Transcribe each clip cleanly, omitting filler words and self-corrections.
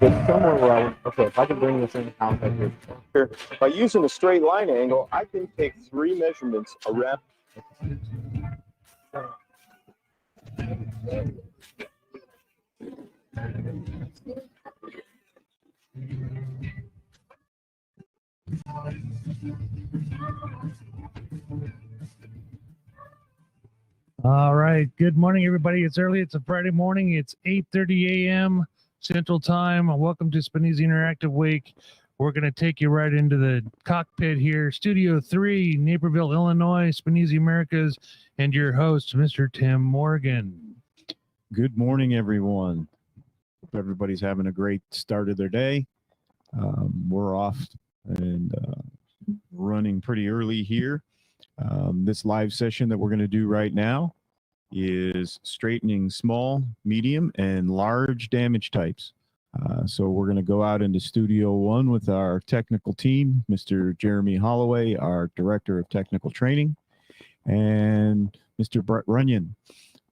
It's somewhere where okay, if I can bring this in house here. By using a straight line angle, I can take 3 measurements around. All right. Good morning, everybody. It's early. It's a Friday morning. It's 8:30 a.m. Central Time. Welcome to Spanesi Interactive Week. We're going to take you right into the cockpit here. Studio 3, Naperville, Illinois, Spanesi Americas, and your host, Mr. Tim Morgan. Good morning, everyone. Hope everybody's having a great start of their day. We're off and running pretty early here. This live session that we're going to do right now is straightening small, medium, and large damage types. So we're going to go out into Studio 1 with our technical team, Mr. Jeremy Holloway, our Director of Technical Training, and Mr. Bret Runyon,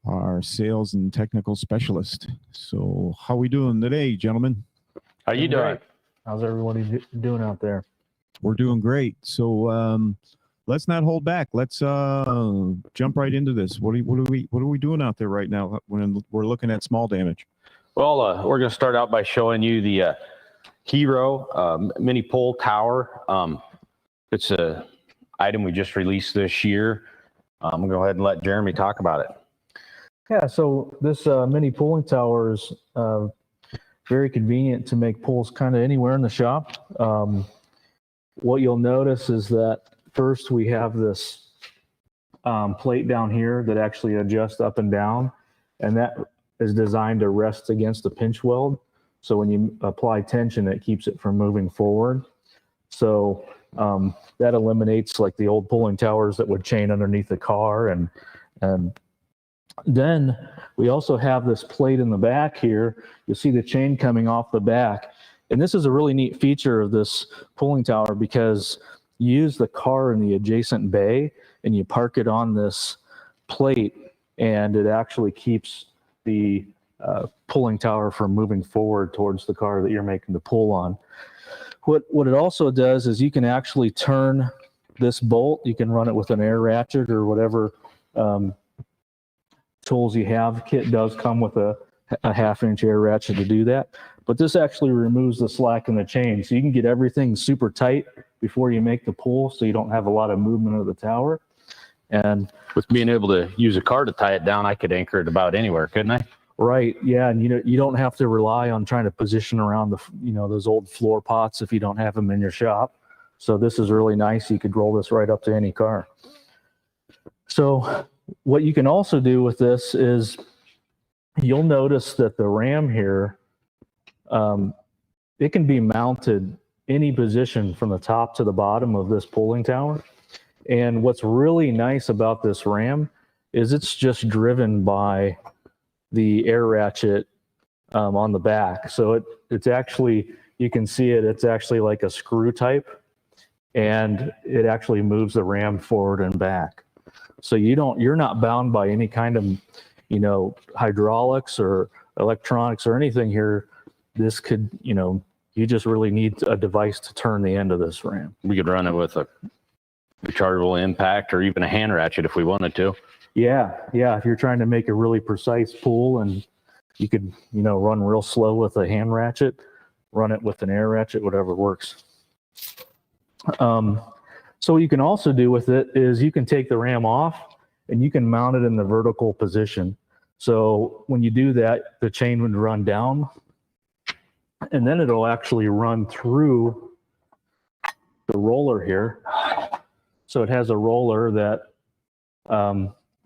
our Sales and Technical Specialist. So how we doing today, gentlemen? How you doing? How's everybody doing out there? We're doing great. So let's not hold back. Let's jump right into this. What are we doing out there right now when we're looking at small damage? Well, we're going to start out by showing you the HIRO mini pole tower. It's a item we just released this year. I'm going to go ahead and let Jeremy talk about it. Yeah, so this mini pulling tower is very convenient to make pulls kind of anywhere in the shop. What you'll notice is that first we have this plate down here that actually adjusts up and down, and that is designed to rest against a pinch weld. So when you apply tension, it keeps it from moving forward. So that eliminates like the old pulling towers that would chain underneath the car. And then we also have this plate in the back here. You'll see the chain coming off the back. And this is a really neat feature of this pulling tower because you use the car in the adjacent bay and you park it on this plate, and it actually keeps the pulling tower from moving forward towards the car that you're making the pull on. What it also does is you can actually turn this bolt. You can run it with an air ratchet or whatever tools you have. The kit does come with a 1/2-inch air ratchet to do that, but this actually removes the slack in the chain, so you can get everything super tight before you make the pull, so you don't have a lot of movement of the tower. And with being able to use a car to tie it down, I could anchor it about anywhere, couldn't I? Right. Yeah, and you don't have to rely on trying to position around the those old floor pots if you don't have them in your shop. So this is really nice. You could roll this right up to any car. So what you can also do with this is you'll notice that the ram here, it can be mounted any position from the top to the bottom of this pulling tower. And what's really nice about this ram is it's just driven by the air ratchet on the back. So it's actually, you can see it, it's actually like a screw type, and it actually moves the ram forward and back. So you're not bound by any kind of, hydraulics or electronics or anything here. This could, you just really need a device to turn the end of this ram. We could run it with a rechargeable impact or even a hand ratchet if we wanted to. Yeah. If you're trying to make a really precise pull, and you could, run real slow with a hand ratchet, run it with an air ratchet, whatever works. So what you can also do with it is you can take the ram off and you can mount it in the vertical position. So when you do that, the chain would run down, and then it'll actually run through the roller here. So it has a roller that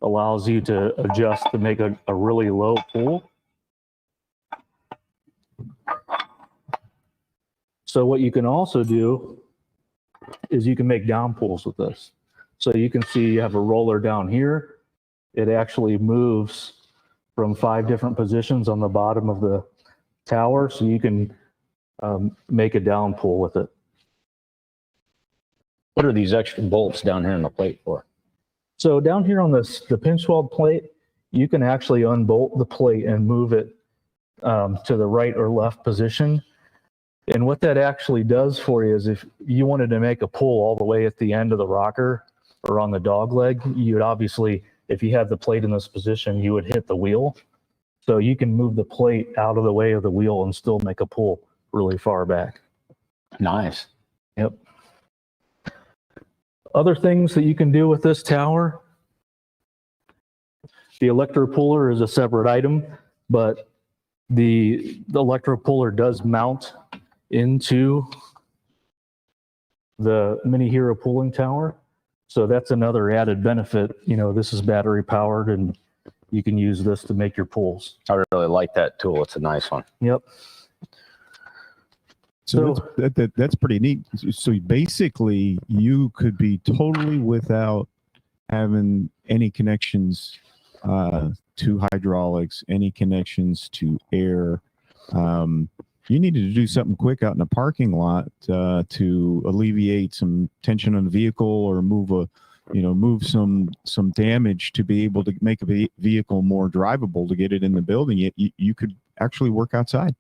allows you to adjust to make a really low pull. So what you can also do is you can make down pulls with this. So you can see you have a roller down here. It actually moves from 5 different positions on the bottom of the tower. So you can make a down pull with it. What are these extra bolts down here in the plate for? So down here on this, the pinch weld plate, you can actually unbolt the plate and move it to the right or left position. And what that actually does for you is if you wanted to make a pull all the way at the end of the rocker or on the dog leg, you would obviously, if you had the plate in this position, you would hit the wheel. So you can move the plate out of the way of the wheel and still make a pull really far back. Nice. Yep. Other things that you can do with this tower, the electropuller is a separate item, but the electropuller does mount into the mini HIRO pulling tower. So that's another added benefit. You know, this is battery powered and you can use this to make your pulls. I really like that tool. It's a nice one. Yep. So that's pretty neat. So basically, you could be totally without having any connections to hydraulics, any connections to air. You needed to do something quick out in the parking lot to alleviate some tension on the vehicle or move some damage to be able to make a vehicle more drivable to get it in the building. You could actually work outside.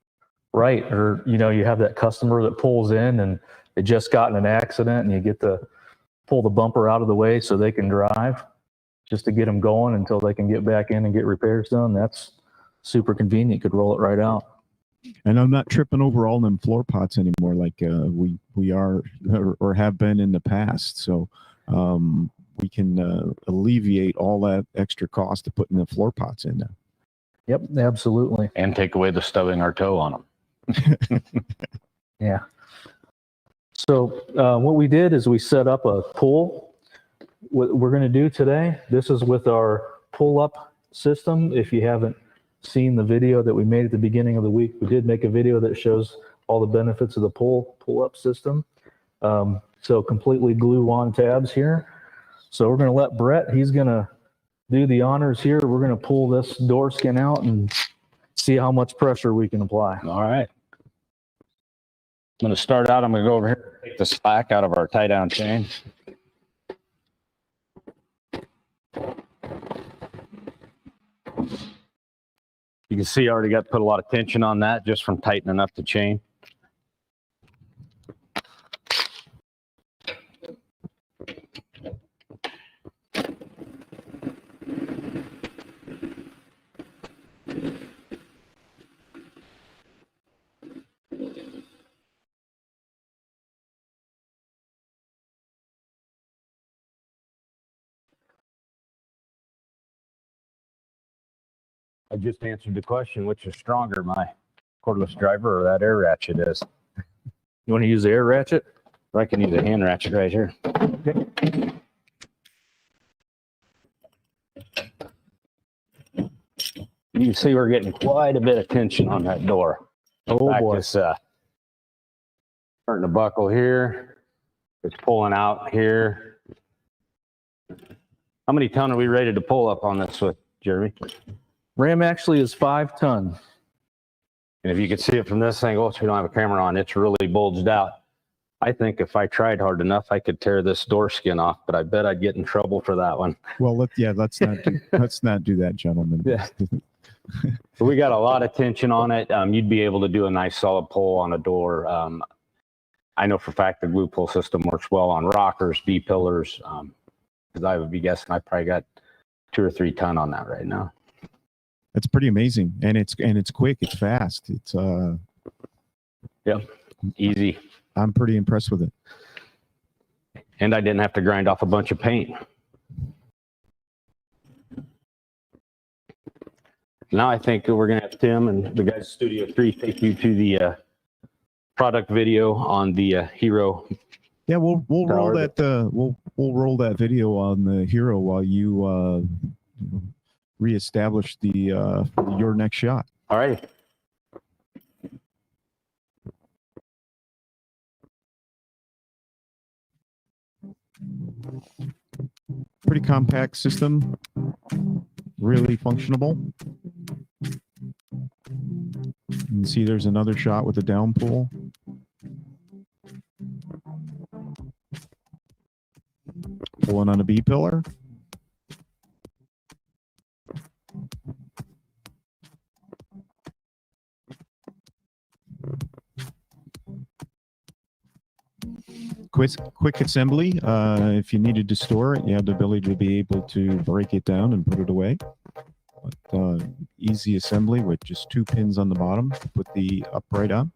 Right. Or, you know, you have that customer that pulls in and they just got in an accident and you get to pull the bumper out of the way so they can drive just to get them going until they can get back in and get repairs done. That's super convenient. Could roll it right out. And I'm not tripping over all them floor pots anymore like we are or have been in the past. So we can alleviate all that extra cost of putting the floor pots in there. Yep, absolutely. And take away the stubbing our toe on them. Yeah. So what we did is we set up a pull. What we're going to do today, this is with our pull-up system. If you haven't seen the video that we made at the beginning of the week, we did make a video that shows all the benefits of the pull-up system. So completely glue-on tabs here. So we're going to let Bret, he's going to do the honors here. We're going to pull this door skin out and see how much pressure we can apply. All right. I'm going to start out. I'm going to go over here and take the slack out of our tie down chain. You can see I already got to put a lot of tension on that just from tightening up the chain. I just answered the question, which is stronger, my cordless driver or that air ratchet is. You want to use the air ratchet? I can use a hand ratchet right here. Okay. You can see we're getting quite a bit of tension on that door. Oh boy. It's starting to buckle here. It's pulling out here. How many ton are we rated to pull up on this with, Jeremy? Ram actually is 5 ton. And if you could see it from this angle, so we don't have a camera on, it's really bulged out. I think if I tried hard enough, I could tear this door skin off, but I bet I'd get in trouble for that one. Well, let's not do that, gentlemen. Yeah. So we got a lot of tension on it. You'd be able to do a nice solid pull on a door. I know for a fact the glue pull system works well on rockers, B-pillars, because I would be guessing I probably got 2 or 3 ton on that right now. That's pretty amazing, and it's quick, it's fast. It's Yep, easy. I'm pretty impressed with it. And I didn't have to grind off a bunch of paint. Now I think we're gonna have Tim and the guys at Studio 3 take you to the product video on the HIRO Yeah, we'll roll Tower that. We'll roll that video on the HIRO while you reestablish the your next shot. All right. Pretty compact system, really functional. You can see there's another shot with a down pull. Pulling on a B pillar. Quick assembly. If you needed to store it, you have the ability to be able to break it down and put it away. But, easy assembly with just 2 pins on the bottom to put the upright on.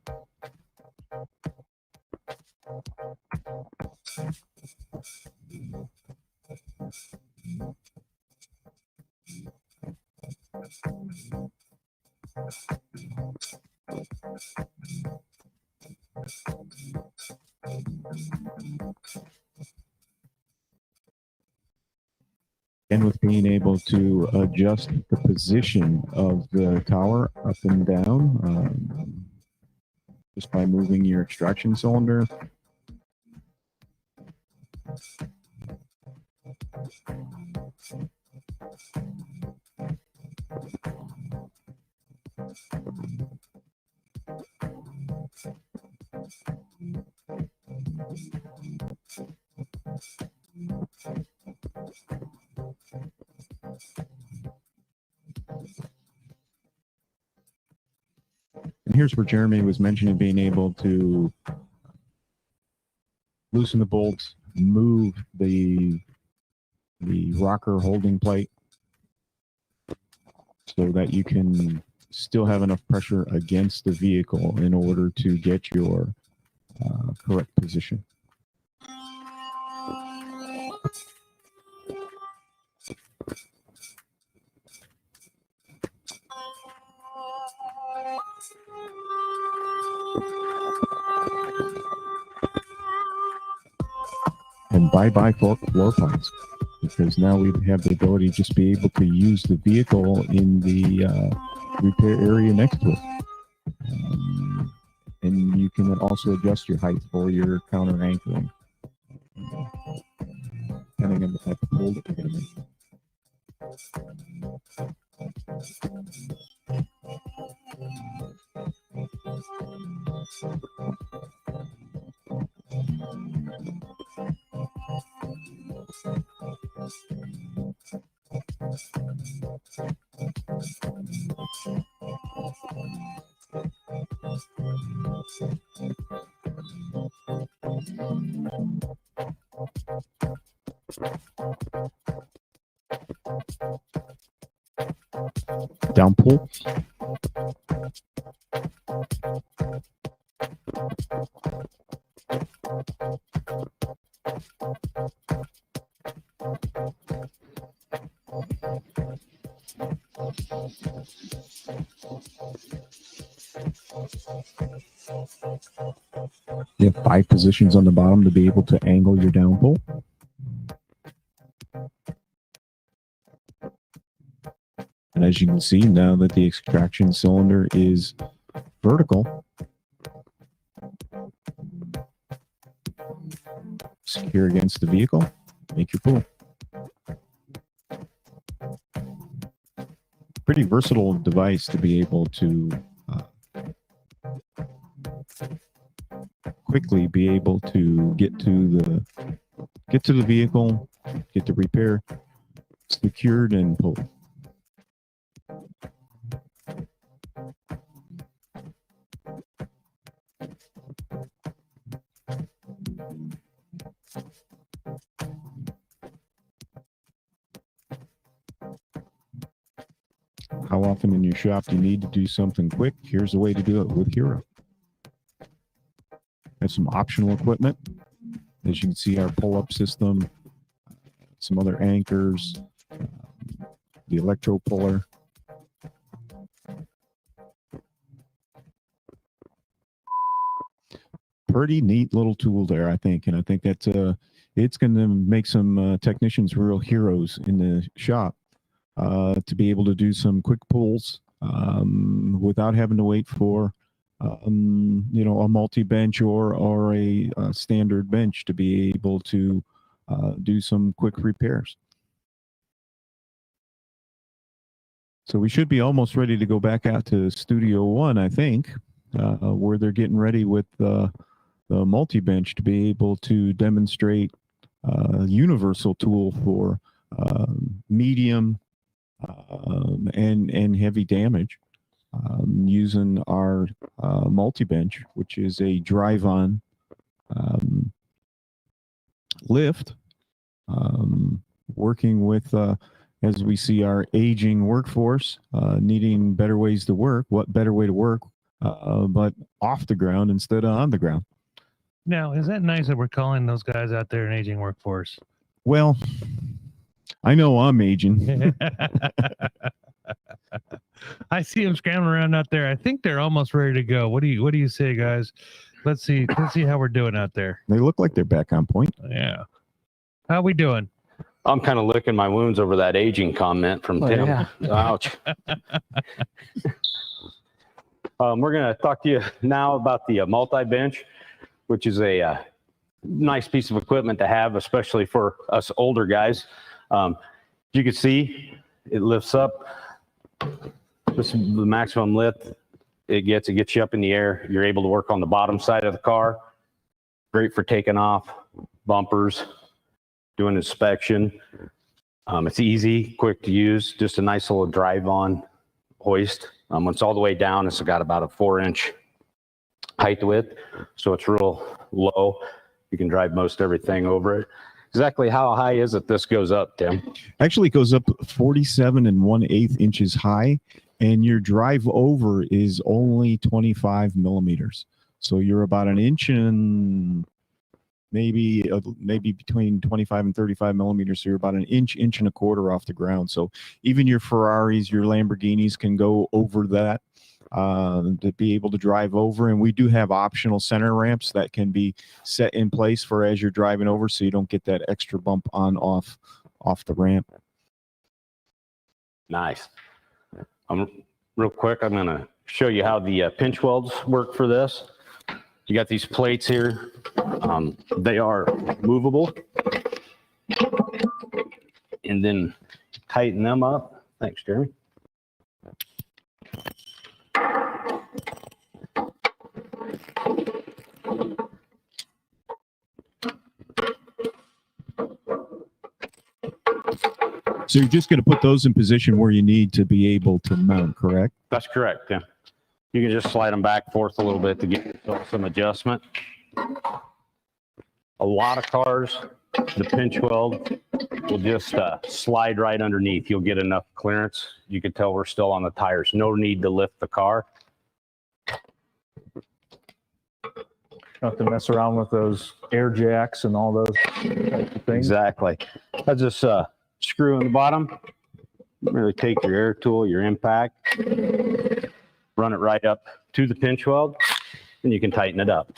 And with being able to adjust the position of the tower up and down, just by moving your extraction cylinder. And here's where Jeremy was mentioning being able to loosen the bolts, move the rocker holding plate so that you can still have enough pressure against the vehicle in order to get your correct position. And bye-bye floor parts, because now we have the ability to just be able to use the vehicle in the repair area next to it. And you can also adjust your height for your counter anchoring, depending on the type of pull that you're going to make. Down pull. You have 5 positions on the bottom to be able to angle your down pull. And as you can see, now that the extraction cylinder is vertical, secure against the vehicle, make your pull. Pretty versatile device to be able to quickly be able to get to the vehicle, get the repair secured and pulled. How often in your shop do you need to do something quick? Here's a way to do it with HIRO. Have some optional equipment. As you can see, our pull-up system, some other anchors, the electro puller. pretty neat little tool there, I think. And I think that's it's going to make some technicians real heroes in the shop to be able to do some quick pulls without having to wait for you know, a multi-bench or a standard bench to be able to do some quick repairs. So we should be almost ready to go back out to Studio One, I think, where they're getting ready with the multi-bench to be able to demonstrate a universal tool for medium and heavy damage using our multi-bench, which is a drive-on lift, working with as we see our aging workforce needing better ways to work. What better way to work but off the ground instead of on the ground? Now, is that nice that we're calling those guys out there an aging workforce? Well, I know I'm aging. I see them scrambling around out there. I think they're almost ready to go. What do you say, guys? Let's see how we're doing out there. They look like they're back on point. Yeah. How we doing? I'm kind of licking my wounds over that aging comment from Tim. Yeah. Ouch. We're going to talk to you now about the multi-bench, which is a nice piece of equipment to have, especially for us older guys. You can see it lifts up. This is the maximum lift it gets you up in the air. You're able to work on the bottom side of the car. Great for taking off bumpers, doing inspection. It's easy, quick to use, just a nice little drive-on hoist. When it's all the way down, it's got about a 4-inch height width, so it's real low. You can drive most everything over it. Exactly how high is it this goes up, Tim? Actually, it goes up 47 1/8 inches high, and your drive over is only 25 millimeters. So you're about an inch and maybe between 25 and 35 millimeters. So you're about an inch and a quarter off the ground. So even your Ferraris, your Lamborghinis can go over that to be able to drive over. And we do have optional center ramps that can be set in place for as you're driving over, so you don't get that extra bump on off the ramp. Nice. Real quick, I'm going to show you how the pinch welds work for this. You got these plates here. They are movable. And then tighten them up. Thanks, Jeremy. So you're just going to put those in position where you need to be able to mount, correct? That's correct, yeah. You can just slide them back and forth a little bit to get some adjustment. A lot of cars, the pinch weld will just slide right underneath. You'll get enough clearance. You can tell we're still on the tires. No need to lift the car. Not to mess around with those air jacks and all those types of things. Exactly. I just screw in the bottom. Really take your air tool, your impact, run it right up to the pinch weld, and you can tighten it up.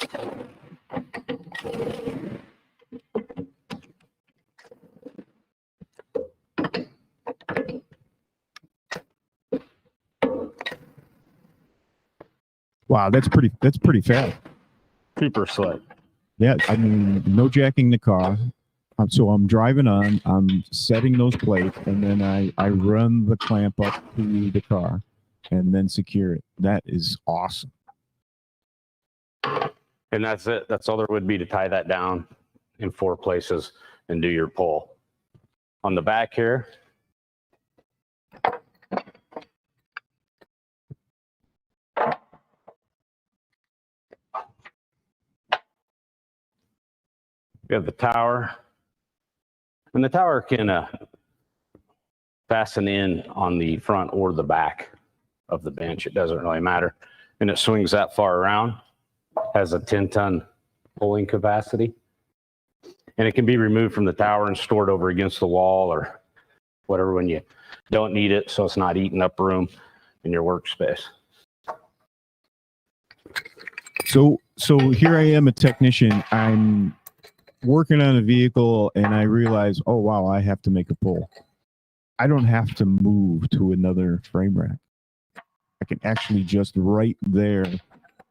Wow, that's pretty fast. Super slick. Yeah, I mean, no jacking the car. So I'm driving on, I'm setting those plates, and then I run the clamp up to the car and then secure it. That is awesome. And that's it. That's all there would be to tie that down in 4 places and do your pull. On the back here, we have the tower. And the tower can fasten in on the front or the back of the bench. It doesn't really matter. And it swings that far around, has a 10-ton pulling capacity. And it can be removed from the tower and stored over against the wall or whatever when you don't need it, so it's not eating up room in your workspace. So here I am, a technician. I'm working on a vehicle and I realize, oh wow, I have to make a pull. I don't have to move to another frame rack. I can actually just right there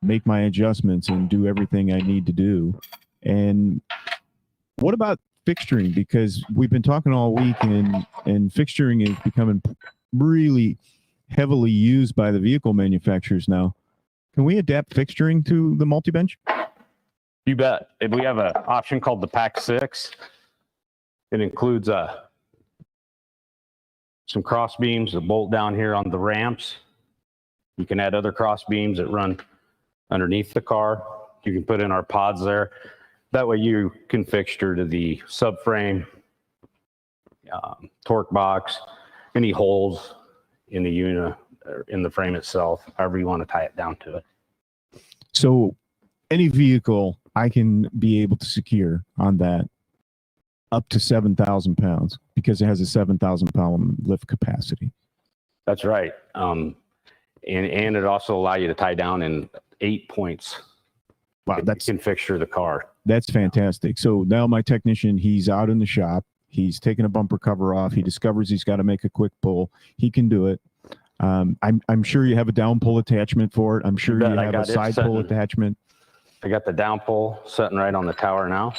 make my adjustments and do everything I need to do. And what about fixturing? Because we've been talking all week, and fixturing is becoming really heavily used by the vehicle manufacturers now. Can we adapt fixturing to the multi-bench? You bet. We have an option called the Pack 6. It includes some cross beams that bolt down here on the ramps. You can add other cross beams that run underneath the car. You can put in our pods there. That way you can fixture to the subframe, torque box, any holes in the unit or in the frame itself, however you want to tie it down to it. So any vehicle I can be able to secure on that up to 7,000 pounds because it has a 7,000 pound lift capacity. That's right. And it also allows you to tie down in 8 points. Wow, You can fixture the car. That's fantastic. So now my technician, he's out in the shop. He's taking a bumper cover off. He discovers he's got to make a quick pull. He can do it. I'm sure you have a down pull attachment for it. I'm sure you have a side pull attachment. I got the down pull sitting right on the tower now.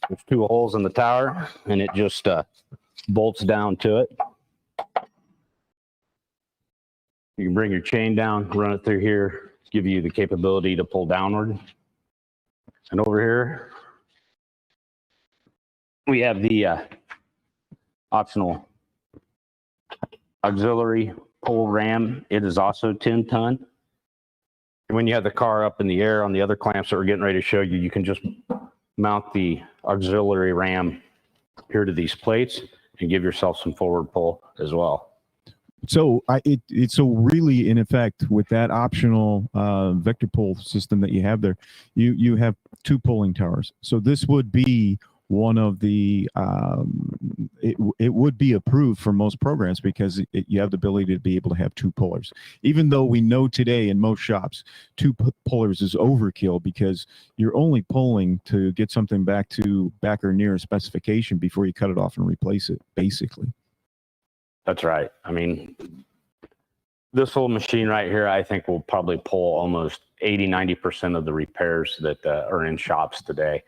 There's 2 holes in the tower, and it just bolts down to it. You can bring your chain down, run it through here, give you the capability to pull downward. And over here, we have the optional auxiliary pull ram. It is also 10 ton. And when you have the car up in the air on the other clamps that we're getting ready to show you, you can just mount the auxiliary ram here to these plates and give yourself some forward pull as well. So it's so really, in effect, with that optional vector pull system that you have there, you have 2 pulling towers. So this would be one of the it would be approved for most programs because you have the ability to be able to have 2 pullers. Even though we know today in most shops 2 pullers is overkill because you're only pulling to get something back or near a specification before you cut it off and replace it, basically. That's right. I mean, this whole machine right here, I think will probably pull almost 80-90% of the repairs that are in shops today.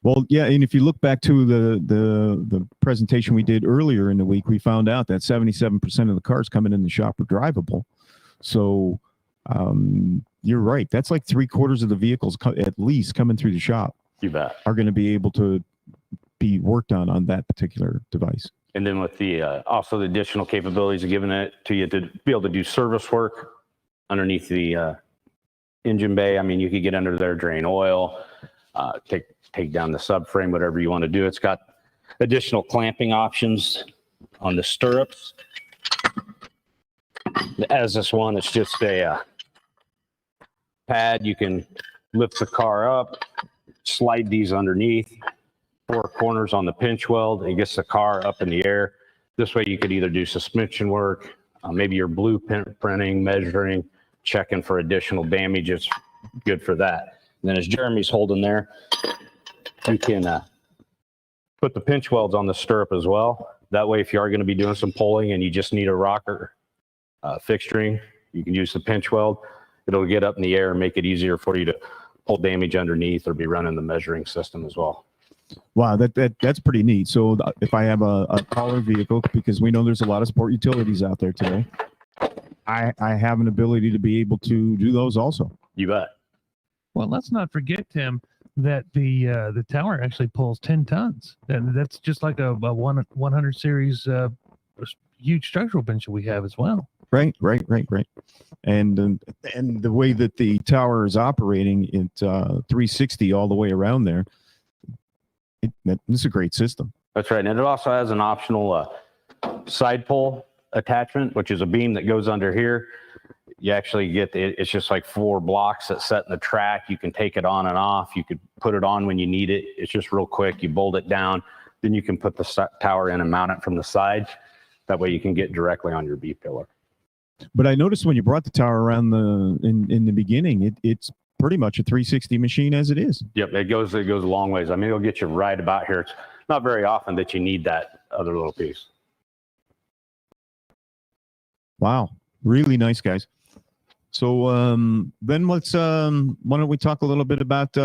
Well, yeah, and if you look back to the presentation we did earlier in the week, we found out that 77% of the cars coming in the shop are drivable. So you're right. That's like 3/4 of the vehicles at least coming through the shop. You bet. Are going to be able to be worked on that particular device. And then with the also the additional capabilities of giving it to you to be able to do service work underneath the engine bay. I mean, you could get under there, drain oil, take down the subframe, whatever you want to do. It's got additional clamping options on the stirrups. As this one, it's just a pad. You can lift the car up, slide these underneath. 4 corners on the pinch weld. It gets the car up in the air. This way you could either do suspension work, maybe you're blueprinting, measuring, checking for additional damage. It's good for that. And then as Jeremy's holding there, you can put the pinch welds on the stirrup as well. That way, if you are going to be doing some pulling and you just need a rocker fixturing, you can use the pinch weld. It'll get up in the air and make it easier for you to pull damage underneath or be running the measuring system as well. Wow, that's pretty neat. So if I have a taller vehicle, because we know there's a lot of sport utilities out there today, I have an ability to be able to do those also. You bet. Well, let's not forget, Tim, that the tower actually pulls 10 tons. That's just like a 100 series huge structural bench that we have as well. Right. And the way that the tower is operating, it's 360 all the way around there. It's a great system. That's right. And it also has an optional side pull attachment, which is a beam that goes under here. You actually get it's just like 4 blocks that set in the track. You can take it on and off. You could put it on when you need it. It's just real quick. You bolt it down. Then you can put the tower in and mount it from the side. That way you can get directly on your B pillar. But I noticed when you brought the tower around in the beginning, it's pretty much a 360 machine as it is. Yep, it goes a long ways. I mean, it'll get you right about here. It's not very often that you need that other little piece. Wow, really nice, guys. So then let's why don't we talk a little bit about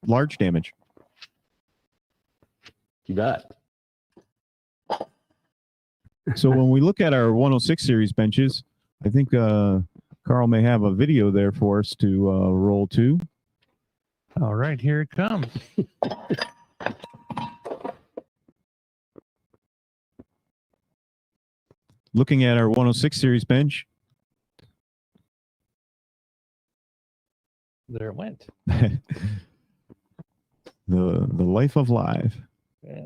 large damage? You bet. So when we look at our 106 series benches, I think Carl may have a video there for us to roll to. All right, here it comes. Looking at our 106 series bench, There it went. the life of live.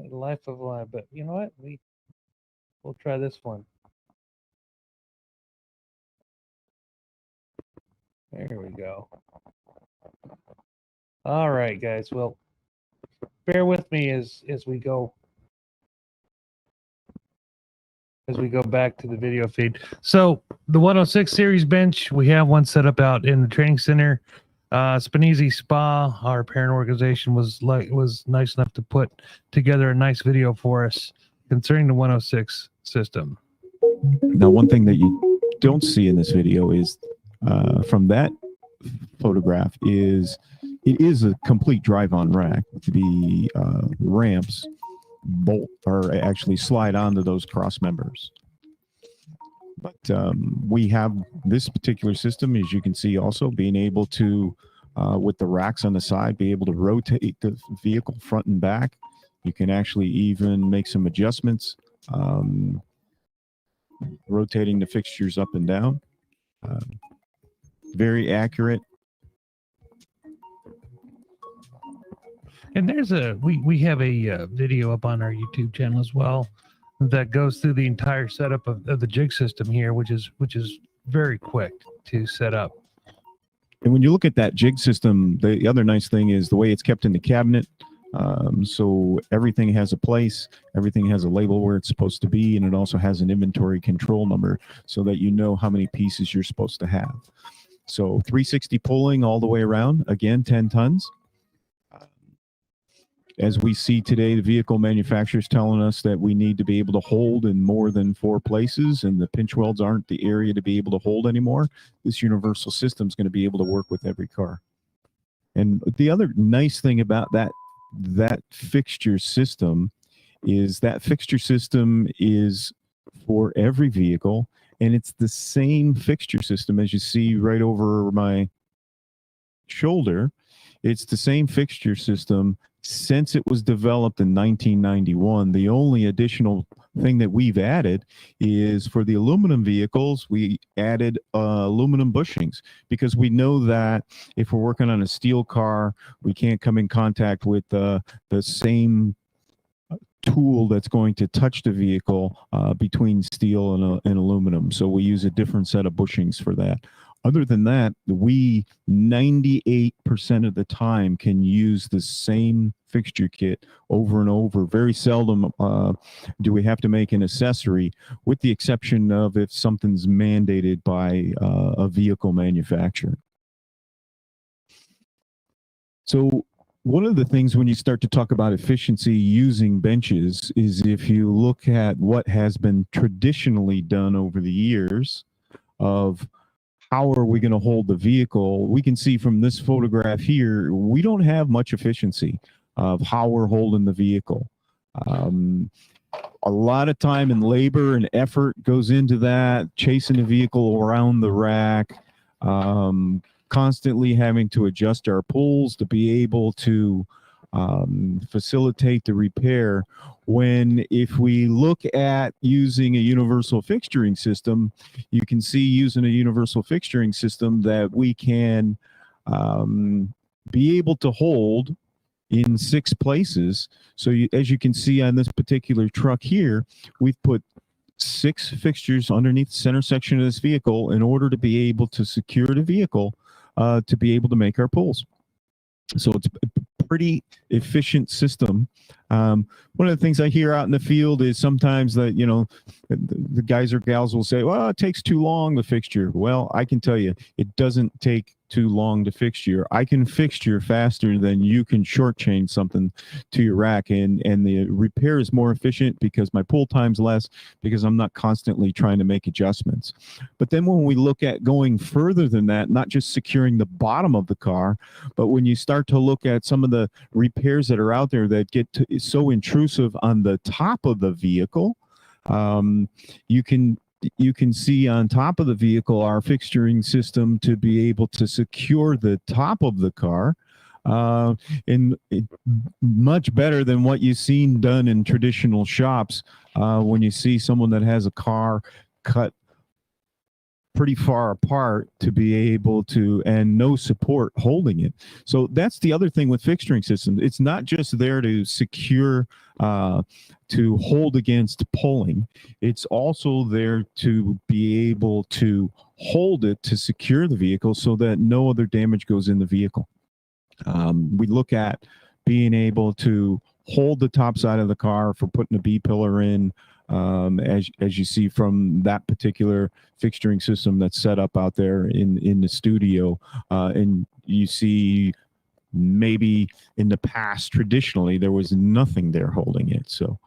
Life of life. But you know what? We'll try this one. There we go. All right, guys. Well, bear with me as we go back to the video feed. So the 106 series bench, we have one set up out in the training center. Spanesi Spa, our parent organization, was nice enough to put together a nice video for us concerning the 106 system. Now, one thing that you don't see in this video is from that photograph is it is a complete drive-on rack. The ramps bolt or actually slide onto those cross members. But we have this particular system, as you can see, also being able to, with the racks on the side, be able to rotate the vehicle front and back. You can actually even make some adjustments, rotating the fixtures up and down. Very accurate. And there's we have a video up on our YouTube channel as well that goes through the entire setup of the jig system here, which is very quick to set up. And when you look at that jig system, the other nice thing is the way it's kept in the cabinet. So everything has a place, everything has a label where it's supposed to be, and it also has an inventory control number so that you know how many pieces you're supposed to have. So 360 pulling all the way around, again, 10 tons. As we see today, the vehicle manufacturers telling us that we need to be able to hold in more than 4 places, and the pinch welds aren't the area to be able to hold anymore. This universal system is going to be able to work with every car. And the other nice thing about that fixture system is for every vehicle, and it's the same fixture system as you see right over my shoulder. It's the same fixture system since it was developed in 1991. The only additional thing that we've added is for the aluminum vehicles, we added aluminum bushings, because we know that if we're working on a steel car, we can't come in contact with the same tool that's going to touch the vehicle between steel and aluminum. So we use a different set of bushings for that. Other than that, we 98% of the time can use the same fixture kit over and over. Very seldom do we have to make an accessory, with the exception of if something's mandated by a vehicle manufacturer. So one of the things when you start to talk about efficiency using benches is if you look at what has been traditionally done over the years of how are we going to hold the vehicle, we can see from this photograph here, we don't have much efficiency of how we're holding the vehicle. A lot of time and labor and effort goes into that, chasing the vehicle around the rack, constantly having to adjust our pulls to be able to facilitate the repair. When if we look at using a universal fixturing system, you can see using a universal fixturing system that we can be able to hold in 6 places. So as you can see on this particular truck here, we've put 6 fixtures underneath the center section of this vehicle in order to be able to secure the vehicle to be able to make our pulls. So it's pretty efficient system. One of the things I hear out in the field is sometimes that, you know, the guys or gals will say, well, it takes too long to fixture. Well, I can tell you, it doesn't take too long to fixture. I can fixture faster than you can shortchange something to your rack, and the repair is more efficient because my pull time's less, because I'm not constantly trying to make adjustments. But then when we look at going further than that, not just securing the bottom of the car, but when you start to look at some of the repairs that are out there that get so intrusive on the top of the vehicle, you can see on top of the vehicle our fixturing system to be able to secure the top of the car, much better than what you've seen done in traditional shops, when you see someone that has a car cut pretty far apart to be able to, and no support holding it. So that's the other thing with fixturing systems. It's not just there to secure, to hold against pulling. It's also there to be able to hold it to secure the vehicle so that no other damage goes in the vehicle. We look at being able to hold the top side of the car for putting a B-pillar in, as you see from that particular fixturing system that's set up out there in the studio, and you see maybe in the past traditionally there was nothing there holding it. So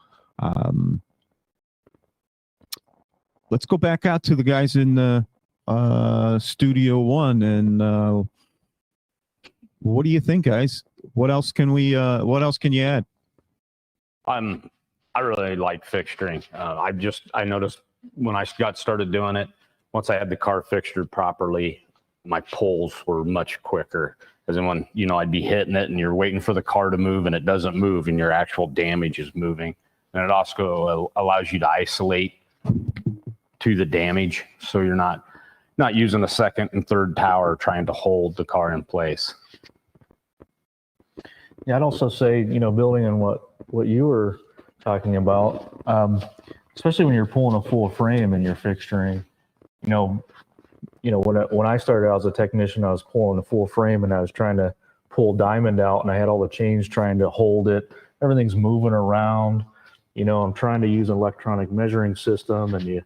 let's go back out to the guys in the Studio One, and what do you think, guys? What else can you add? I really like fixturing. I noticed when I got started doing it, once I had the car fixtured properly, my pulls were much quicker. As in when, you know, I'd be hitting it and you're waiting for the car to move and it doesn't move and your actual damage is moving. And it also allows you to isolate to the damage, so you're not using a second and third tower trying to hold the car in place. Yeah, I'd also say, you know, building on what you were talking about, especially when you're pulling a full frame and you're fixturing, you know, when I started out as a technician, I was pulling a full frame and I was trying to pull diamond out and I had all the chains trying to hold it. Everything's moving around. You know, I'm trying to use an electronic measuring system, and you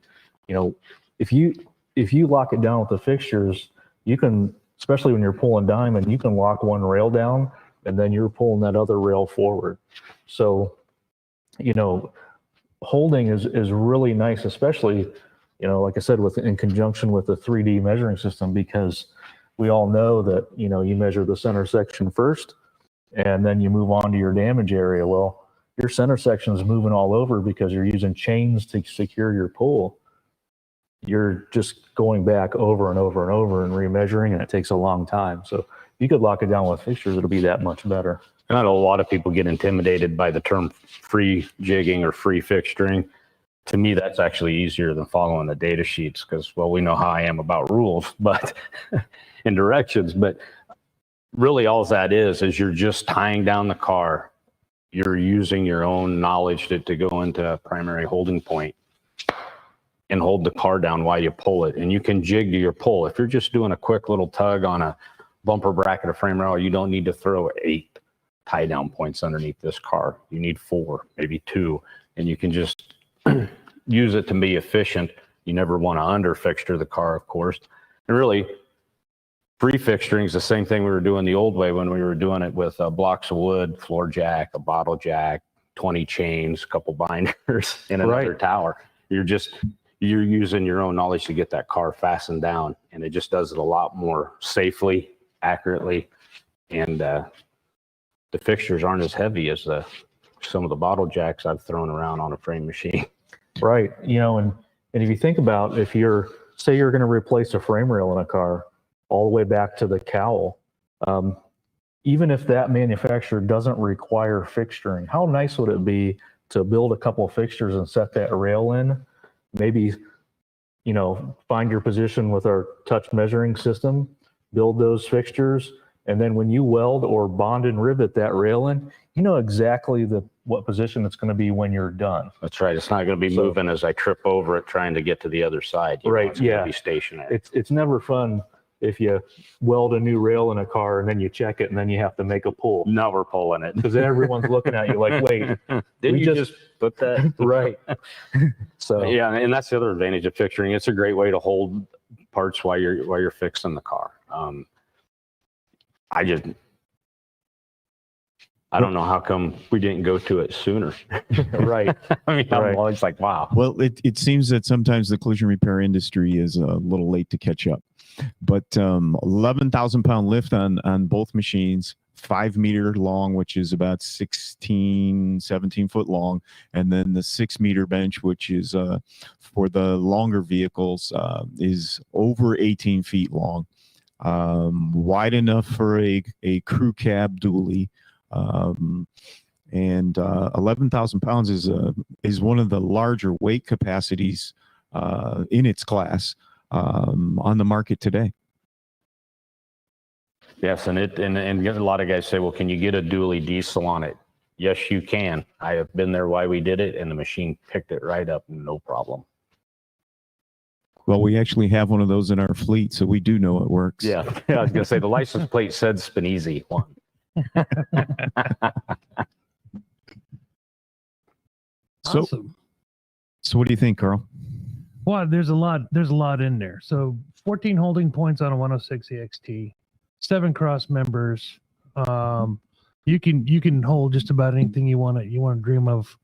know, if you lock it down with the fixtures, you can, especially when you're pulling diamond, you can lock one rail down and then you're pulling that other rail forward. So, you know, holding is really nice, especially, you know, like I said, in conjunction with the 3D measuring system, because we all know that, you know, you measure the center section first and then you move on to your damage area. Well, your center section is moving all over because you're using chains to secure your pull. You're just going back over and over and over and remeasuring, and it takes a long time. So if you could lock it down with fixtures, it'll be that much better. And I know a lot of people get intimidated by the term free jigging or free fixturing. To me, that's actually easier than following the data sheets because, well, we know how I am about rules, but and directions. But really all that is you're just tying down the car. You're using your own knowledge to go into a primary holding point and hold the car down while you pull it. And you can jig to your pull. If you're just doing a quick little tug on a bumper bracket or frame rail, you don't need to throw 8 tie down points underneath this car. You need 4, maybe 2, and you can just use it to be efficient. You never want to under fixture the car, of course. And really, free fixturing is the same thing we were doing the old way when we were doing it with blocks of wood, floor jack, a bottle jack, 20 chains, a couple binders, and another tower. You're using your own knowledge to get that car fastened down, and it just does it a lot more safely, accurately, and the fixtures aren't as heavy as some of the bottle jacks I've thrown around on a frame machine. Right. You know, and if you think about, say you're going to replace a frame rail in a car all the way back to the cowl, even if that manufacturer doesn't require fixturing, how nice would it be to build a couple of fixtures and set that rail in? Maybe, you know, find your position with our touch measuring system, build those fixtures, and then when you weld or bond and rivet that rail in, you know exactly what position it's going to be when you're done. That's right. It's not going to be moving as I trip over it trying to get to the other side. Right. It's going to be stationary. It's never fun if you weld a new rail in a car and then you check it and then you have to make a pull. Now we're pulling it. Because everyone's looking at you like, wait, Did we you just put that? right. So Yeah, and that's the other advantage of fixturing. It's a great way to hold parts while you're fixing the car. I don't know how come we didn't go to it sooner. right. I mean, I'm Right. always like, wow. Well, it seems that sometimes the collision repair industry is a little late to catch up. But 11,000 pound lift on both machines, 5 meter long, which is about 17 foot long, and then the 6 meter bench, which is for the longer vehicles, is over 18 feet long, wide enough for a crew cab dually. And 11,000 pounds is one of the larger weight capacities in its class on the market today. Yes, and a lot of guys say, well, can you get a dually diesel on it? Yes, you can. I have been there while we did it, and the machine picked it right up, no problem. Well, we actually have one of those in our fleet, so we do know it works. Yeah, I was gonna say the license plate said Spanesi one. So, Awesome. so what do you think, Carl? Well, there's a lot in there. So 14 holding points on a 106 EXT, 7 cross members. You can hold just about anything you want to dream of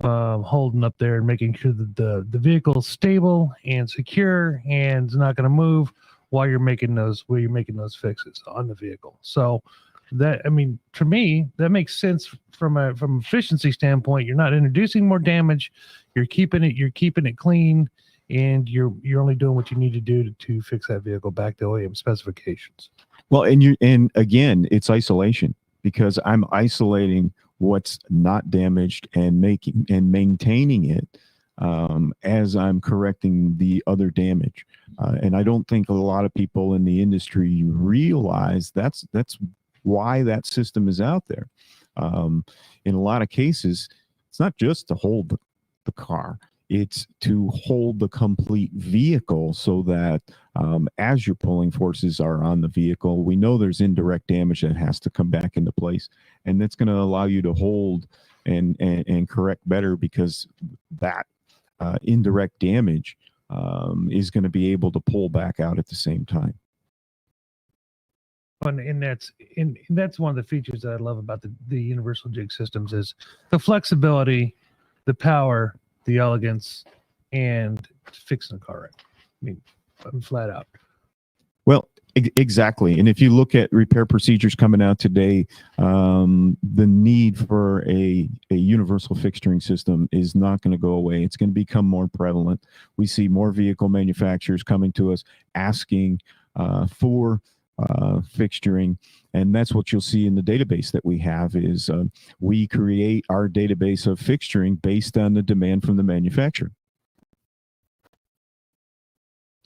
holding up there and making sure that the vehicle's stable and secure and it's not going to move while you're making those fixes on the vehicle. So that, I mean, to me, that makes sense from efficiency standpoint. You're not introducing more damage. You're keeping it clean, and you're only doing what you need to do to fix that vehicle back to OEM specifications. Well, and again, it's isolation, because I'm isolating what's not damaged and maintaining it as I'm correcting the other damage. And I don't think a lot of people in the industry realize that's why that system is out there. In a lot of cases, it's not just to hold the car, it's to hold the complete vehicle, so that as your pulling forces are on the vehicle, we know there's indirect damage that has to come back into place, and that's going to allow you to hold and correct better, because that indirect damage is going to be able to pull back out at the same time. And that's one of the features that I love about the universal jig systems is the flexibility, the power, the elegance, and fixing the car right. I mean, I'm flat out. Well, exactly. And if you look at repair procedures coming out today, the need for a universal fixturing system is not going to go away. It's going to become more prevalent. We see more vehicle manufacturers coming to us asking for fixturing, and that's what you'll see in the database that we have is we create our database of fixturing based on the demand from the manufacturer.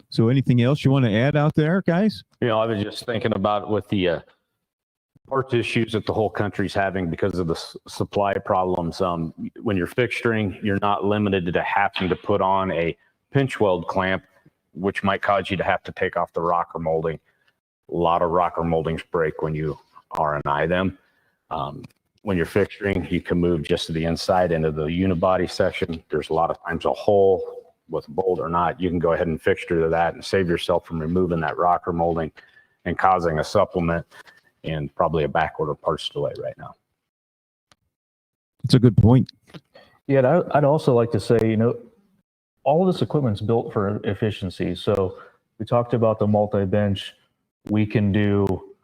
So anything else you want to add out there, guys? You know, I was just thinking about with the parts issues that the whole country's having because of the supply problems. When you're fixturing, you're not limited to having to put on a pinch weld clamp, which might cause you to have to take off the rocker molding. A lot of rocker moldings break when you R&I them. When you're fixturing, you can move just to the inside into the unibody section. There's a lot of times a hole with a bolt or not. You can go ahead and fixture to that and save yourself from removing that rocker molding and causing a supplement and probably a backorder parts delay right now. It's a good point. Yeah, I'd also like to say, you know, all of this equipment's built for efficiency. So we talked about the multi-bench. We can do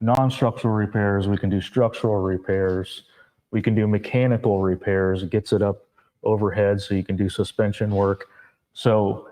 non-structural repairs. We can do structural repairs. We can do mechanical repairs. It gets it up overhead so you can do suspension work. So,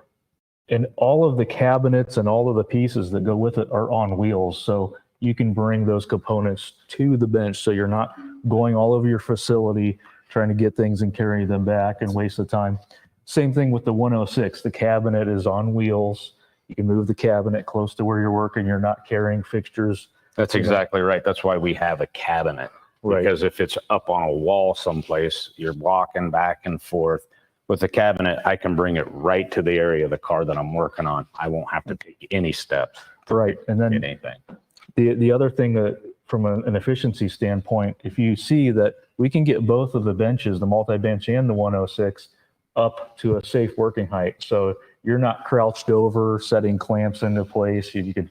and all of the cabinets and all of the pieces that go with it are on wheels. So you can bring those components to the bench, so you're not going all over your facility trying to get things and carry them back and waste the time. Same thing with the 106. The cabinet is on wheels. You can move the cabinet close to where you're working. You're not carrying fixtures. That's exactly right. That's why we have a cabinet. Right. Because if it's up on a wall someplace, you're walking back and forth. With the cabinet, I can bring it right to the area of the car that I'm working on. I won't have to take any steps. Right. And get then anything. the other thing that from an efficiency standpoint, if you see that we can get both of the benches, the multi-bench and the 106, up to a safe working height. So you're not crouched over, setting clamps into place. You could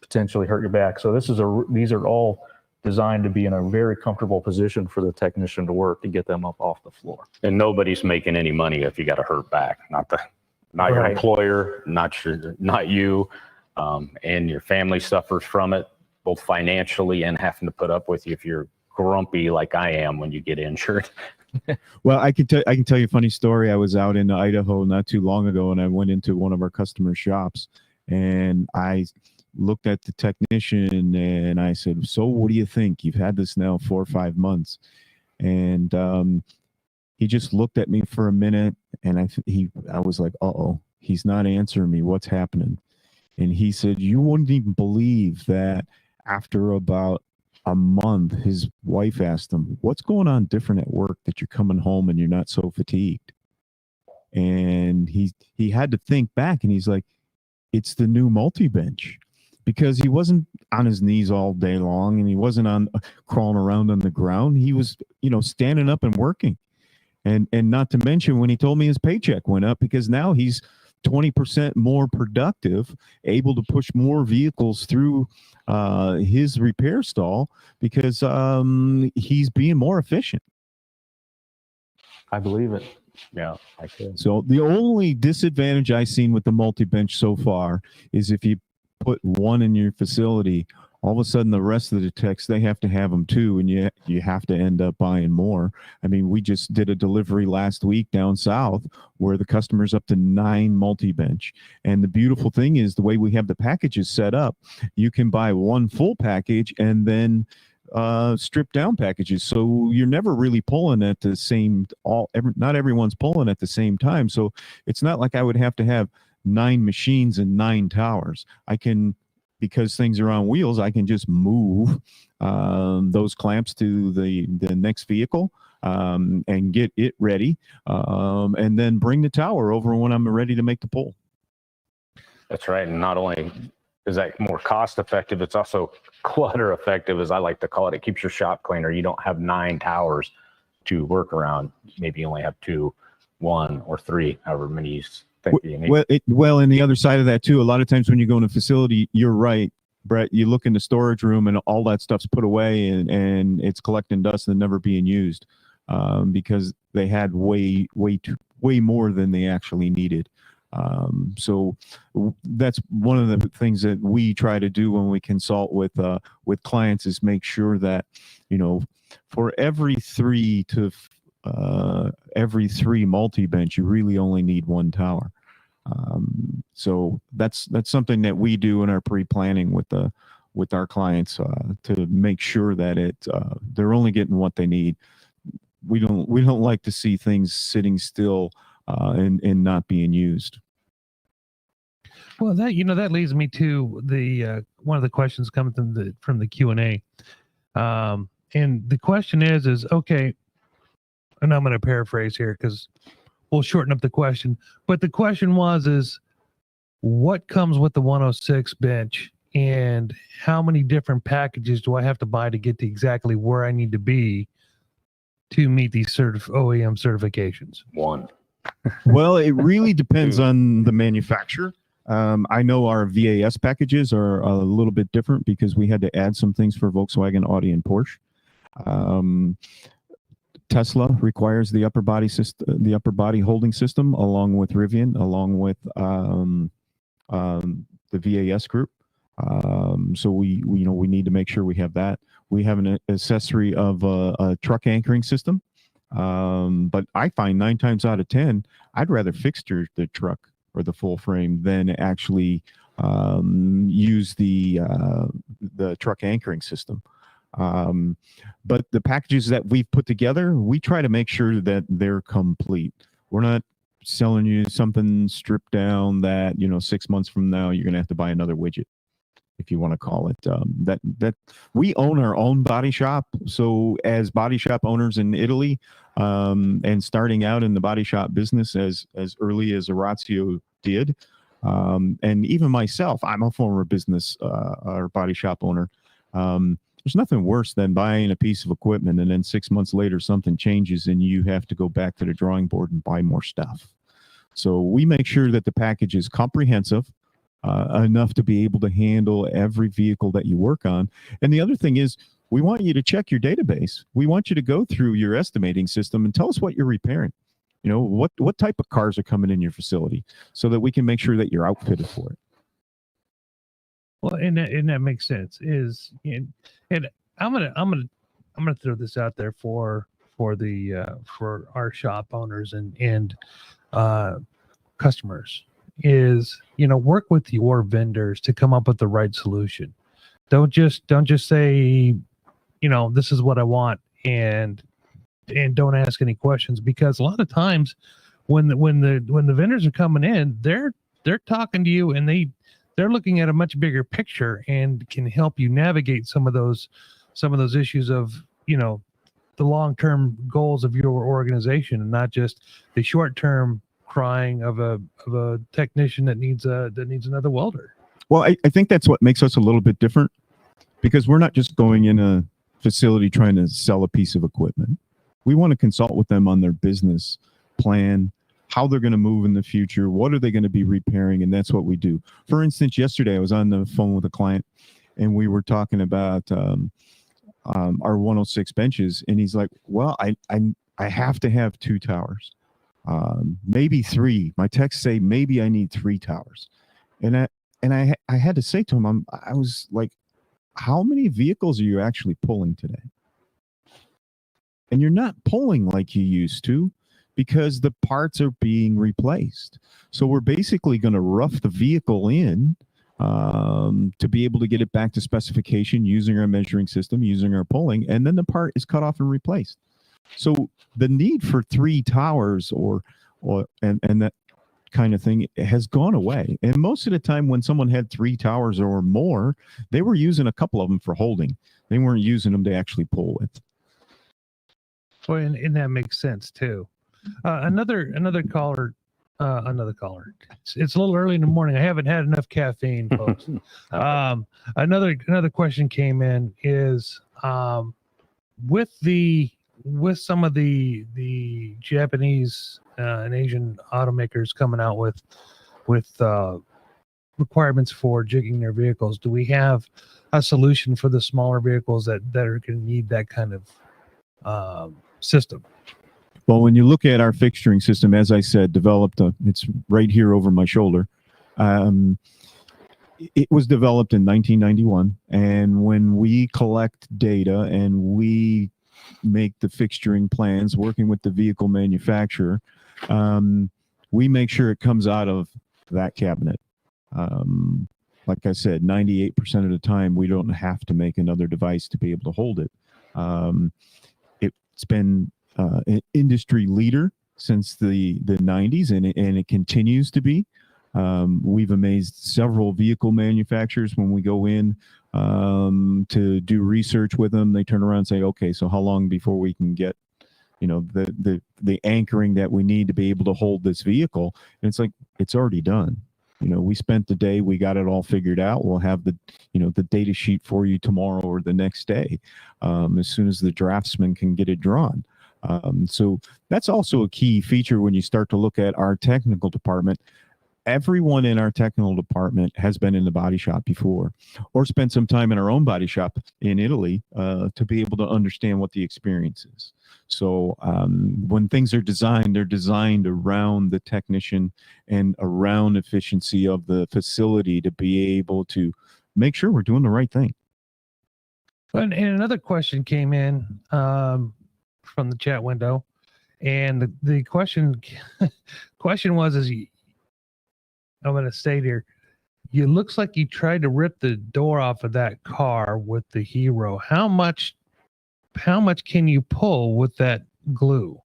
potentially hurt your back. So these are all designed to be in a very comfortable position for the technician to work to get them up off the floor. And nobody's making any money if you got a hurt back. Not your Right. employer, not you, and your family suffers from it, both financially and having to put up with you if you're grumpy like I am when you get injured. Well, I can tell you a funny story. I was out in Idaho not too long ago, and I went into one of our customer shops, and I looked at the technician and I said, "So, what do you think? You've had this now 4 or 5 months," and he just looked at me for a minute, and I was like, "Uh-oh, he's not answering me. What's happening?" And he said, "You wouldn't even believe that after about a month, his wife asked him, 'What's going on different at work that you're coming home and you're not so fatigued?'" And he had to think back, and he's like, "It's the new multi-bench." Because he wasn't on his knees all day long, and he wasn't crawling around on the ground. He was, standing up and working. And not to mention, when he told me his paycheck went up, because now he's 20% more productive, able to push more vehicles through his repair stall because he's being more efficient. I believe it. Yeah, I could. So the only disadvantage I've seen with the multi-bench so far is if you put one in your facility, all of a sudden the rest of the techs, they have to have them too, and you have to end up buying more. I mean, we just did a delivery last week down south where the customer's up to 9 multi-bench. And the beautiful thing is the way we have the packages set up, you can buy one full package and then strip down packages. So you're never really pulling at the same, not everyone's pulling at the same time. So it's not like I would have to have 9 machines and 9 towers. Because things are on wheels, I can just move those clamps to the next vehicle and get it ready, and then bring the tower over when I'm ready to make the pull. That's right. And not only is that more cost effective, it's also clutter effective, as I like to call it. It keeps your shop cleaner. You don't have 9 towers to work around. Maybe you only have 2, 1, or 3, however many you think you need. Well, and the other side of that too, a lot of times when you go in a facility, you're right, Brett, you look in the storage room and all that stuff's put away and it's collecting dust and never being used because they had way more than they actually needed. So that's one of the things that we try to do when we consult with clients is make sure that, for every 3 multi-bench, you really only need 1 tower. So that's something that we do in our pre-planning with our clients to make sure that they're only getting what they need. We don't like to see things sitting still and not being used. Well, that leads me to the one of the questions coming from the Q&A, and the question is okay. And I'm going to paraphrase here because we'll shorten up the question. But the question is what comes with the 106 bench and how many different packages do I have to buy to get to exactly where I need to be to meet these OEM certifications? 1. Well, it really depends on the manufacturer. I know our VAS packages are a little bit different because we had to add some things for Volkswagen, Audi, and Porsche. Tesla requires the upper body system, the upper body holding system, along with Rivian, along with the VAS group. So we need to make sure we have that. We have an accessory of a truck anchoring system, but I find 9 times out of 10, I'd rather fixture the truck or the full frame than actually use the truck anchoring system. But the packages that we've put together, we try to make sure that they're complete. We're not selling you something stripped down that 6 months from now you're going to have to buy another widget, if you want to call it. That we own our own body shop. So as body shop owners in Italy, and starting out in the body shop business as early as Orazio did, And even myself, I'm a former business or body shop owner. There's nothing worse than buying a piece of equipment and then 6 months later something changes and you have to go back to the drawing board and buy more stuff. So we make sure that the package is comprehensive, enough to be able to handle every vehicle that you work on. And the other thing is, we want you to check your database. We want you to go through your estimating system and tell us what you're repairing. You know, what type of cars are coming in your facility so that we can make sure that you're outfitted for it. Well, and that makes sense. And I'm gonna throw this out there for our shop owners and customers is, work with your vendors to come up with the right solution. Don't just say, this is what I want and don't ask any questions, because a lot of times when the vendors are coming in, they're talking to you and they're looking at a much bigger picture and can help you navigate some of those issues of, the long-term goals of your organization, and not just the short-term crying of a technician that needs another welder. Well, I think that's what makes us a little bit different, because we're not just going in a facility trying to sell a piece of equipment. We want to consult with them on their business plan, how they're going to move in the future, what are they going to be repairing, and that's what we do. For instance, yesterday I was on the phone with a client and we were talking about our 106 benches, and he's like, well, I have to have 2 towers, maybe 3. My texts say maybe I need 3 towers. And I had to say to him, I was like, how many vehicles are you actually pulling today? And you're not pulling like you used to, because the parts are being replaced. So we're basically going to rough the vehicle in to be able to get it back to specification using our measuring system, using our pulling, and then the part is cut off and replaced. So the need for 3 towers and that kind of thing has gone away. And most of the time when someone had 3 towers or more, they were using a couple of them for holding. They weren't using them to actually pull with. Well, and that makes sense too. Another caller. It's a little early in the morning. I haven't had enough caffeine, folks. Another question came in is with some of the Japanese and Asian automakers coming out with requirements for jigging their vehicles. Do we have a solution for the smaller vehicles that are going to need that kind of system? Well, when you look at our fixturing system, as I said, it's right here over my shoulder. It was developed in 1991, and when we collect data and we make the fixturing plans, working with the vehicle manufacturer, we make sure it comes out of that cabinet. Like I said, 98% of the time, we don't have to make another device to be able to hold it. It's been an industry leader since the 90s, and it continues to be. We've amazed several vehicle manufacturers when we go in to do research with them. They turn around and say, okay, so how long before we can get the anchoring that we need to be able to hold this vehicle? And it's like, it's already done. We spent the day, we got it all figured out. We'll have the data sheet for you tomorrow or the next day, as soon as the draftsman can get it drawn. So that's also a key feature when you start to look at our technical department. Everyone in our technical department has been in the body shop before, or spent some time in our own body shop in Italy to be able to understand what the experience is. So when things are designed, they're designed around the technician and around efficiency of the facility to be able to make sure we're doing the right thing. And another question came in from the chat window, and the question was, I'm going to state here, it looks like you tried to rip the door off of that car with the HIRO. How much can you pull with that glue?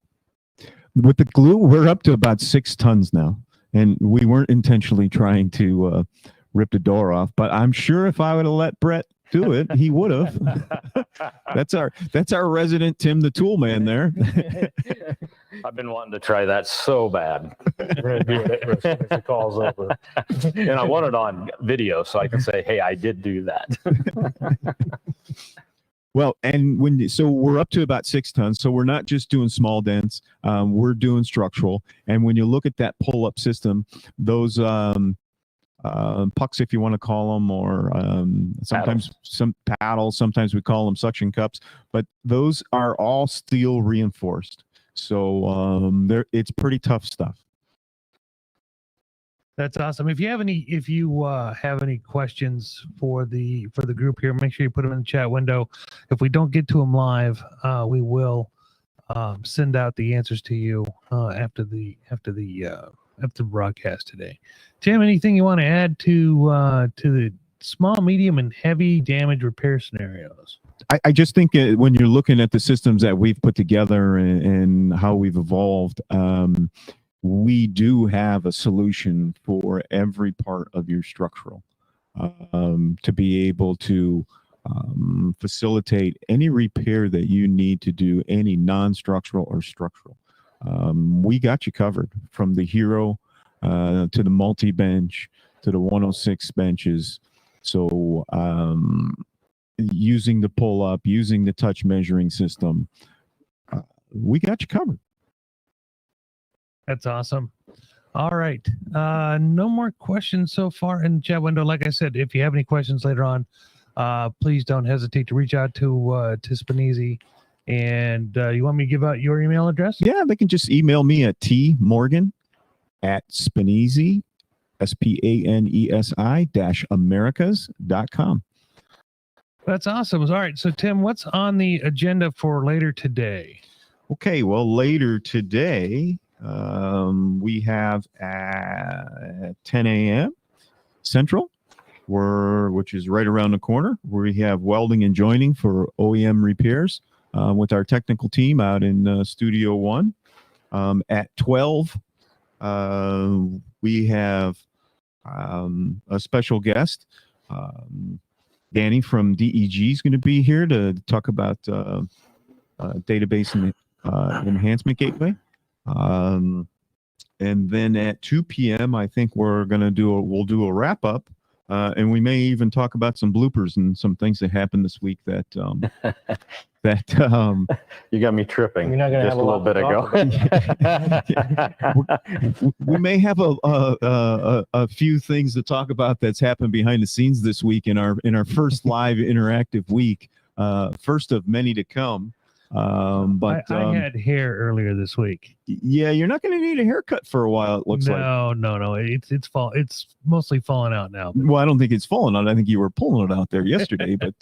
With the glue, we're up to about 6 tons now, and we weren't intentionally trying to rip the door off, but I'm sure if I would have let Bret do it, he would have. That's our resident Tim the Tool Man there. I've been wanting to try that so bad. We're gonna do it as soon as the call's over. And I want it on video so I can say, hey, I did do that. Well, and so we're up to about 6 tons. So we're not just doing small dents. We're doing structural. And when you look at that pull-up system, those pucks, if you want to call them, or sometimes some paddles, sometimes we call them suction cups, but those are all steel reinforced. So it's pretty tough stuff. That's awesome. If you have any questions for the group here, make sure you put them in the chat window. If we don't get to them live, we will send out the answers to you after the broadcast today. Tim, anything you want to add to the small, medium, and heavy damage repair scenarios? I just think when you're looking at the systems that we've put together and how we've evolved, we do have a solution for every part of your structural to be able to facilitate any repair that you need to do, any non-structural or structural. We got you covered, from the HIRO to the multi-bench to the 106 benches. So using the pull-up, using the touch measuring system, we got you covered. That's awesome. All right. No more questions so far in the chat window. Like I said, if you have any questions later on, please don't hesitate to reach out to Spanesi. And you want me to give out your email address? Yeah, they can just email me at tmorgan@Spanesi, SPANESI-Americas.com. That's awesome. All right. So, Tim, what's on the agenda for later today? Okay, well, later today, we have at 10 a.m. Central, which is right around the corner, where we have welding and joining for OEM repairs with our technical team out in Studio 1. At 12, we have a special guest. Danny from DEG is going to be here to talk about database and enhancement gateway. And then at 2 p.m., I think we'll do a wrap up, and we may even talk about some bloopers and some things that happened this week that You got me tripping. You're not gonna just have a little bit ago. we may have a few things to talk about that's happened behind the scenes this week in our first live interactive week, first of many to come. But I had hair earlier this week. Yeah, you're not going to need a haircut for a while, it looks like. No. It's mostly falling out now. Well, I don't think it's fallen out. I think you were pulling it out there yesterday, but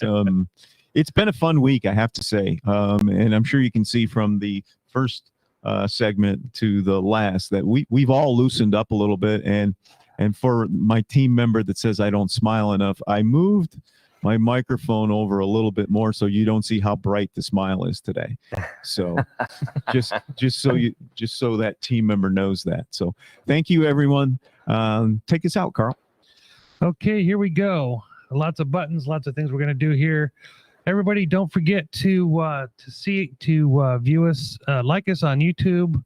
it's been a fun week, I have to say. And I'm sure you can see from the first segment to the last that we've all loosened up a little bit. And for my team member that says I don't smile enough, I moved my microphone over a little bit more so you don't see how bright the smile is today. So just so that team member knows that. So thank you, everyone. Take us out, Carl. Okay, here we go. Lots of buttons, lots of things we're going to do here. Everybody, don't forget to view us, like us on YouTube,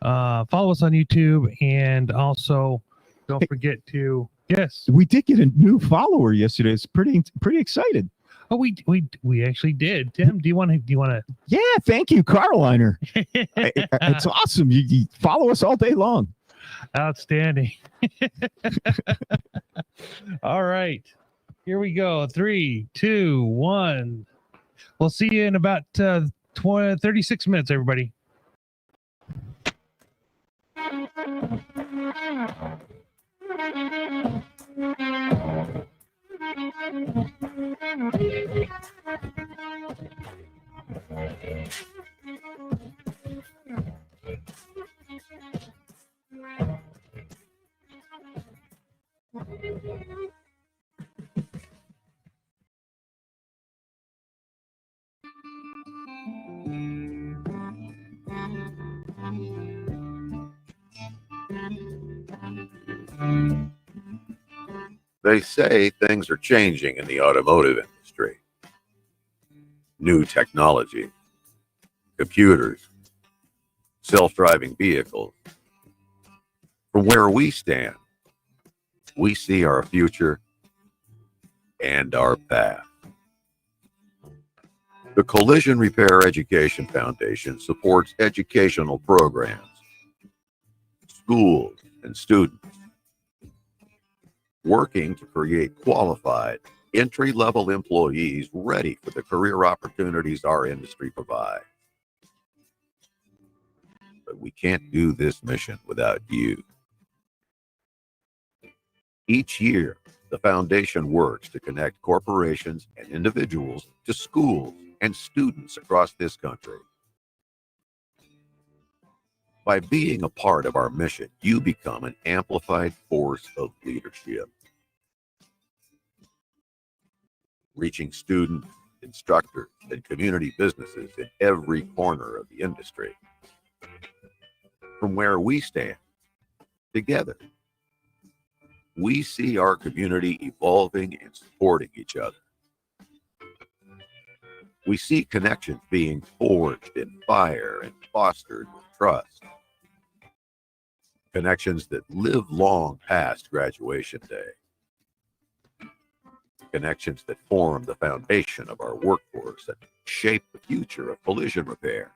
follow us on YouTube, and also don't forget to. Yes, we did get a new follower yesterday. It's pretty excited. Oh, we actually did. Tim, do you want to? Yeah, thank you, Carliner. It's awesome. You follow us all day long. Outstanding. All right, here we go. 3, 2, 1. We'll see you in about 36 minutes, everybody. They say things are changing in the automotive industry. new technology, computers, self-driving vehicles. From where we stand, we see our future and our path. The Collision Repair Education Foundation supports educational programs, schools, and students, working to create qualified, entry-level employees ready for the career opportunities our industry provides. But we can't do this mission without you. Each year, the foundation works to connect corporations and individuals to schools and students across this country. By being a part of our mission, you become an amplified force of leadership, reaching students, instructors, and community businesses in every corner of the industry. From where we stand, together, we see our community evolving and supporting each other. We see connections being forged in fire and fostered with trust. Connections that live long past graduation day. Connections that form the foundation of our workforce and shape the future of collision repair.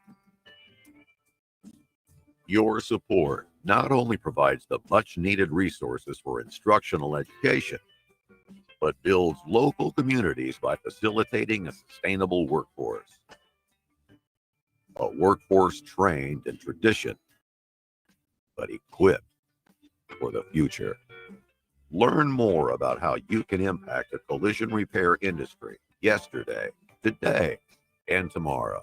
Your support not only provides the much-needed resources for instructional education, but builds local communities by facilitating a sustainable workforce. A workforce trained in tradition, but equipped for the future. Learn more about how you can impact the collision repair industry yesterday, today, and tomorrow.